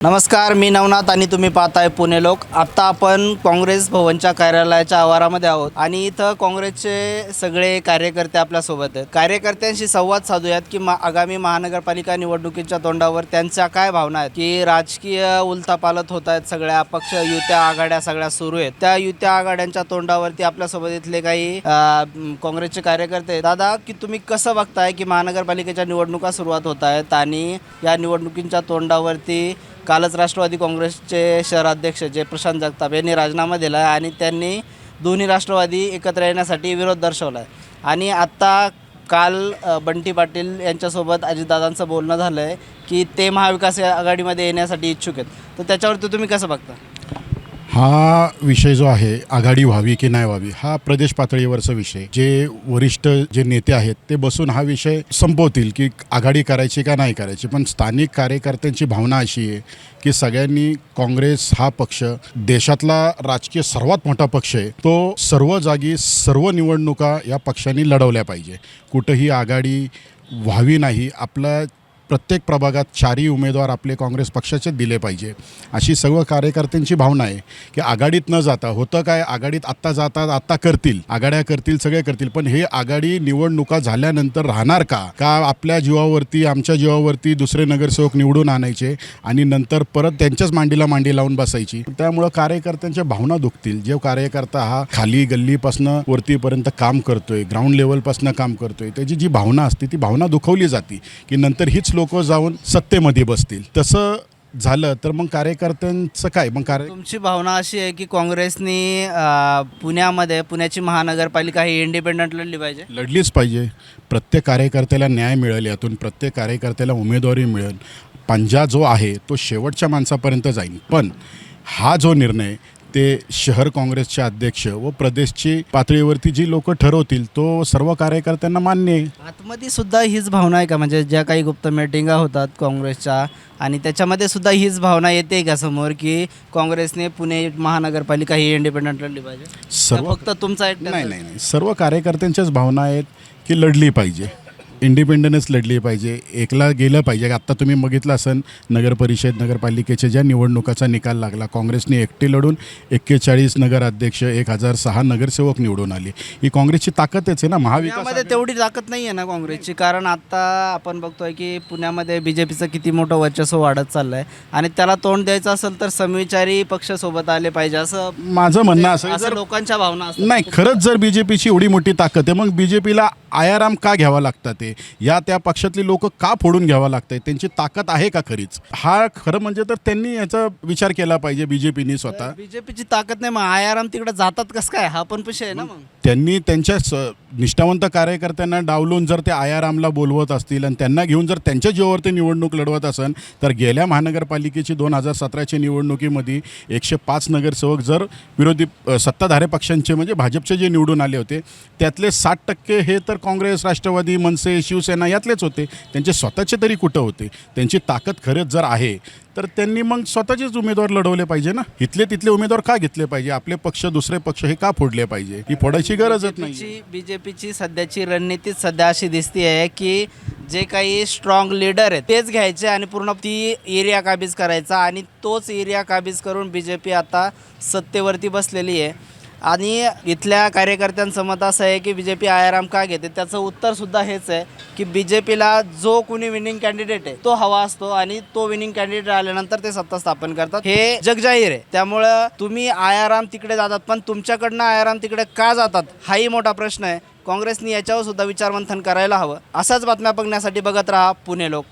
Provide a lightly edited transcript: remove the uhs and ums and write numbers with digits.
नमस्कार, मी नवनाथ आणि तुम्ही पाहताय पुणे लोक। आता आपण काँग्रेस भवनच्या कार्यालयाच्या आवारामध्ये आहोत आणि इथं काँग्रेसचे सगळे कार्यकर्ते आपल्या सोबत आहेत। कार्यकर्त्यांशी संवाद साधूयात की आगामी महानगरपालिका निवडणुकीच्या तोंडावर त्यांच्या काय भावना आहेत, की राजकीय उलथापालथ होत आहेत, सगळ्या पक्ष युत्या आघाड्या सगळ्या सुरू आहेत। त्या युत्या आघाड्यांच्या तोंडावरती आपल्या सोबत इथले काही काँग्रेसचे कार्यकर्ते। दादा, की तुम्ही कसं बघताय की महानगरपालिकेच्या निवडणुका सुरुवात होत आहेत आणि या निवडणुकींच्या तोंडावरती कालच राष्ट्रवादी काँग्रेसचे शहराध्यक्ष जे प्रशांत जगताप यांनी राजीनामा दिला आहे आणि त्यांनी दोन्ही राष्ट्रवादी एकत्र येण्यासाठी विरोध दर्शवला आहे। आणि आत्ता काल बंटी पाटील यांच्यासोबत अजितदादांचं बोलणं झालं आहे की ते महाविकास आघाडीमध्ये येण्यासाठी इच्छुक आहेत। तर त्याच्यावरती तुम्ही कसं बघता? हा विषय जो आहे, आघाडी व्हावी की नाही व्हावी, हा प्रदेश पातळीवरचा विषय। जे वरिष्ठ जे नेते आहेत ते बसून हा विषय संपवतील की आघाडी करायची का नाही करायची। पण स्थानिक कार्यकर्त्यांची भावना अशी आहे की सगळ्यांनी काँग्रेस हा पक्ष देशातला राजकीय सर्वात मोठा पक्ष आहे, तो सर्व जागी सर्व निवडणुका या पक्षांनी लढवल्या पाहिजे। कुठंही आघाडी व्हावी नाही। आपला प्रत्येक प्रभागात 4ही उमेदवार आपले काँग्रेस पक्षाचे दिले पाहिजे, अशी सर्व कार्यकर्त्यांची भावना आहे। की आघाडीत न जाता होतं काय, आघाडीत आत्ता जातात, आत्ता करतील, आघाड्या करतील, सगळे करतील, पण हे आघाडी निवडणुका झाल्यानंतर राहणार का आपल्या जीवावरती, आमच्या जीवावरती दुसरे नगरसेवक निवडून आणायचे आणि नंतर परत त्यांच्याच मांडीला मांडी लावून बसायची। त्यामुळं कार्यकर्त्यांच्या भावना दुखतील। जे कार्यकर्ता हा खाली गल्लीपासून वरतीपर्यंत काम करतोय, ग्राउंड लेवलपासून काम करतोय, त्याची जी भावना असते ती भावना दुखवली जाते की नंतर हीच लोक जाऊन सत्तेमध्ये बसतील। तसं झालं तर मग कार्यकर्त्यांचं काय? मग तुमची भावना अशी आहे की काँग्रेसनी पुण्याची महानगरपालिका ही इंडिपेंडंट लढली पाहिजे? लढलीच पाहिजे। प्रत्येक कार्यकर्त्याला न्याय मिळेल, यातून प्रत्येक कार्यकर्त्याला उमेदवारी मिळेल, पंजा जो आहे तो शेवटच्या माणसापर्यंत जाईल। पण हा जो निर्णय ते शहर काँग्रेसचे अध्यक्ष व प्रदेशची पातळीवरती जी लोक ठरवतील तो सर्व कार्यकर्त्यांना मान्य आहे। आतमध्ये सुद्धा हीच भावना आहे का? म्हणजे ज्या काही गुप्त मीटिंगा होतात काँग्रेसच्या आणि त्याच्यामध्ये सुद्धा हीच भावना येते का समोर की काँग्रेसने पुणे महानगरपालिका ही इंडिपेंडंट लढली पाहिजे? सर्व फक्त तुमचा एक नाही, सर्व कार्यकर्त्यांच्याच भावना आहेत की लढली पाहिजे, इंडिपेंडन्स लढली पाहिजे, एकला गेलं पाहिजे। आत्ता तुम्ही बघितलं असेल नगरपरिषद नगरपालिकेच्या ज्या निवडणुकाचा निकाल लागला, काँग्रेसने एकटे लढून 41 नगराध्यक्ष, 1006 नगरसेवक निवडून आले। ही काँग्रेसची ताकदच आहे ना। महाविकासमध्ये तेवढी ताकद नाही आहे ना काँग्रेसची, कारण आता आपण बघतोय की पुण्यामध्ये बीजेपीचं किती मोठं वर्चस्व वाढत चाललं आहे आणि त्याला तोंड द्यायचं असेल तर समविचारी पक्ष सोबत आले पाहिजे असं माझं म्हणणं असं लोकांच्या भावना असतात। नाही, खरंच जर बीजेपीची एवढी मोठी ताकद आहे मग बीजेपीला आयाराम का घ्यावा लागतात ते, या त्या पक्षातली लोक का फोडून घ्यावा लागतात? त्यांची ताकद आहे का खरीच? हा खरं म्हणजे तर त्यांनी याचा विचार केला पाहिजे बीजेपीने स्वतः। बीजेपीची ताकद नाही, मग आयाराम तिकडे जातात कसं काय? हा पण विषय आहे ना। मग त्यांनी त्यांच्या निष्ठावंत कार्यकर्त्यांना डावलून जर ते आयारामला बोलवत असतील आणि त्यांना घेऊन जर त्यांच्या जीवावरती निवडणूक लढवत असेल तर गेल्या महानगरपालिकेची 2017च्या निवडणुकीमध्ये 105 नगरसेवक जर विरोधी सत्ताधारी पक्षांचे म्हणजे भाजपचे जे निवडून आले होते त्यातले 60% हे तर काँग्रेस, राष्ट्रवादी, मनसे, शिवसेना यातलेच होते। त्यांचे स्वतःचे तरी कुठं होते? त्यांची ताकद खरंच जर आहे तर त्यांनी मग स्वतःचेच उमेदवार लढवले पाहिजे ना। इथले तिथले उमेदवार का घेतले पाहिजे? आपले पक्ष दुसरे पक्ष हे का फोडले पाहिजे? ही फोडायची गरजच नाही। बीजेपीची सध्याची रणनीती सध्या अशी दिसते आहे की जे काही स्ट्रॉंग लीडर आहेत तेच घ्यायचे आणि पूर्ण ती एरिया काबीज करायचा आणि तोच एरिया काबीज करून बीजेपी आता सत्तेवरती बसलेली आहे। आणि इथल्या कार्यकर्त्यांचं मत असं आहे की बीजेपी आयाराम का घेते? त्याचं उत्तर सुद्धा हेच आहे की बीजेपीला जो कोणी विनिंग कॅन्डिडेट आहे तो हवा असतो आणि तो विनिंग कॅन्डिडेट आल्यानंतर ते सत्ता स्थापन करतात, हे जगजाहीर आहे। त्यामुळं तुम्ही आयाराम तिकडे जातात, पण तुमच्याकडनं आयाराम तिकडे का जातात हाही मोठा प्रश्न आहे। काँग्रेसने याच्यावर सुद्धा विचारमंथन करायला हवं। अशाच बातम्या बघण्यासाठी बघत राहा पुणे लोक।